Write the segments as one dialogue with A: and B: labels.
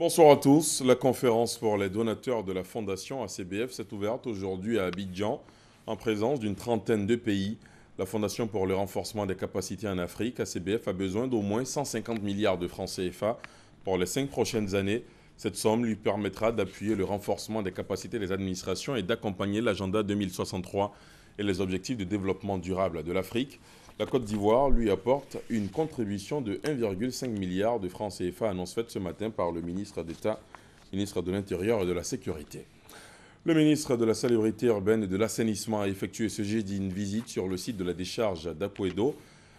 A: Bonsoir à tous. La conférence pour les donateurs de la Fondation ACBF s'est ouverte aujourd'hui à Abidjan en présence d'une trentaine de pays. La Fondation pour le renforcement des capacités en Afrique, ACBF, a besoin d'au moins 150 milliards de francs CFA pour les 5 prochaines années. Cette somme lui permettra d'appuyer le renforcement des capacités des administrations et d'accompagner l'agenda 2063 et les objectifs de développement durable de l'Afrique. La Côte d'Ivoire lui apporte une contribution de 1,5 milliard de francs CFA, annonce faite ce matin par le ministre d'État, ministre de l'Intérieur et de la Sécurité. Le ministre de la Salubrité urbaine et de l'Assainissement a effectué ce jeudi une visite sur le site de la décharge d'Akouedo.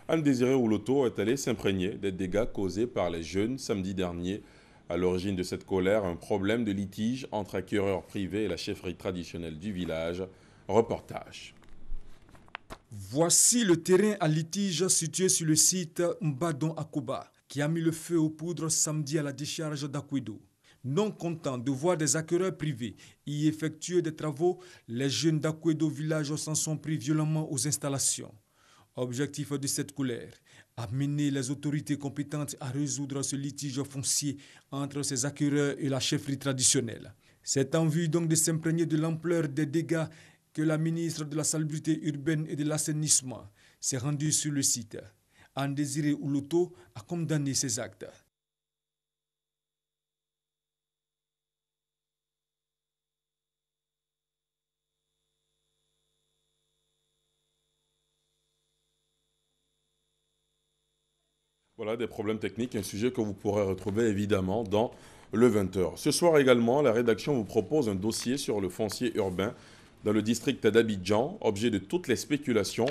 A: Anne-Désirée Ouloto est allée s'imprégner des dégâts causés par les jeunes samedi dernier. À l'origine de cette colère, un problème de litige entre acquéreurs privés et la chefferie traditionnelle du village. Reportage.
B: Voici le terrain à litige situé sur le site Mbadon Akoba, qui a mis le feu aux poudres samedi à la décharge d'Akouedo. Non contents de voir des acquéreurs privés y effectuer des travaux, les jeunes d'Akouedo village s'en sont pris violemment aux installations. Objectif de cette colère, amener les autorités compétentes à résoudre ce litige foncier entre ces acquéreurs et la chefferie traditionnelle. C'est en vue donc de s'imprégner de l'ampleur des dégâts que la ministre de la Salubrité urbaine et de l'Assainissement s'est rendue sur le site. Anne-Désirée Ouloto a condamné ces actes.
A: Voilà des problèmes techniques, un sujet que vous pourrez retrouver évidemment dans le 20h. Ce soir également, la rédaction vous propose un dossier sur le foncier urbain dans le district d'Abidjan, objet de toutes les spéculations.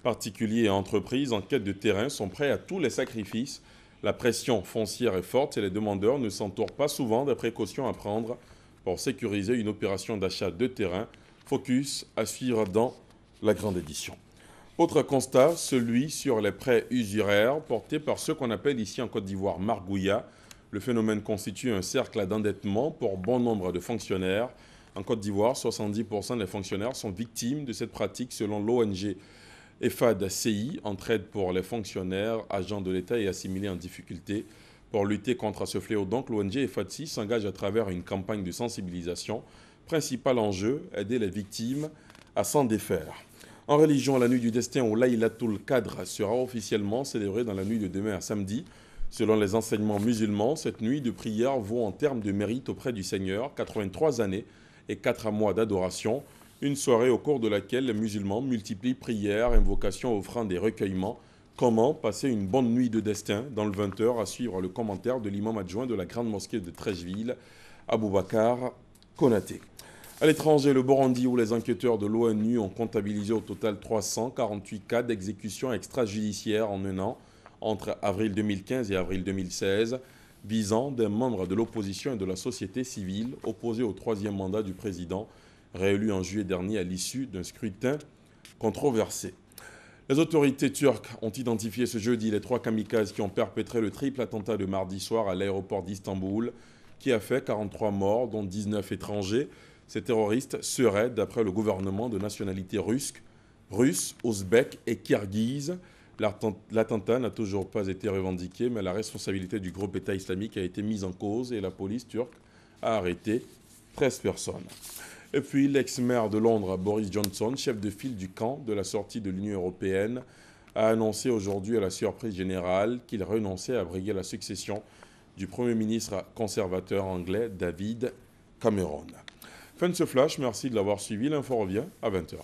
A: Particuliers et entreprises en quête de terrain sont prêts à tous les sacrifices. La pression foncière est forte et les demandeurs ne s'entourent pas souvent des précautions à prendre pour sécuriser une opération d'achat de terrain. Focus à suivre dans la grande édition. Autre constat, celui sur les prêts usuraires portés par ceux qu'on appelle ici en Côte d'Ivoire margouillas. Le phénomène constitue un cercle d'endettement pour bon nombre de fonctionnaires. En Côte d'Ivoire, 70% des fonctionnaires sont victimes de cette pratique selon l'ONG EFAD-CI, Entraide pour les fonctionnaires, agents de l'État et assimilés en difficulté. Pour lutter contre ce fléau, donc, l'ONG EFAD-CI s'engage à travers une campagne de sensibilisation. Principal enjeu, aider les victimes à s'en défaire. En religion, la nuit du destin au Laylatul Qadr sera officiellement célébrée dans la nuit de demain à samedi. Selon les enseignements musulmans, cette nuit de prière vaut en termes de mérite auprès du Seigneur 83 années et 4 mois d'adoration. Une soirée au cours de laquelle les musulmans multiplient prières, invocations, offrandes et recueillements. Comment passer une bonne nuit de destin? Dans le 20h, à suivre le commentaire de l'imam adjoint de la grande mosquée de Treichville, Aboubacar Konaté. À l'étranger, le Burundi, où les enquêteurs de l'ONU ont comptabilisé au total 348 cas d'exécution extrajudiciaire en un an, entre avril 2015 et avril 2016, visant des membres de l'opposition et de la société civile opposés au troisième mandat du président, réélu en juillet dernier à l'issue d'un scrutin controversé. Les autorités turques ont identifié ce jeudi les 3 kamikazes qui ont perpétré le triple attentat de mardi soir à l'aéroport d'Istanbul, qui a fait 43 morts, dont 19 étrangers. Ces terroristes seraient, d'après le gouvernement, de nationalité russe, ouzbek et kirghize. L'attentat n'a toujours pas été revendiqué, mais la responsabilité du groupe État islamique a été mise en cause et la police turque a arrêté 13 personnes. Et puis l'ex-maire de Londres, Boris Johnson, chef de file du camp de la sortie de l'Union européenne, a annoncé aujourd'hui à la surprise générale qu'il renonçait à briguer la succession du Premier ministre conservateur anglais David Cameron. Fin de ce flash, merci de l'avoir suivi. L'info revient à 20h.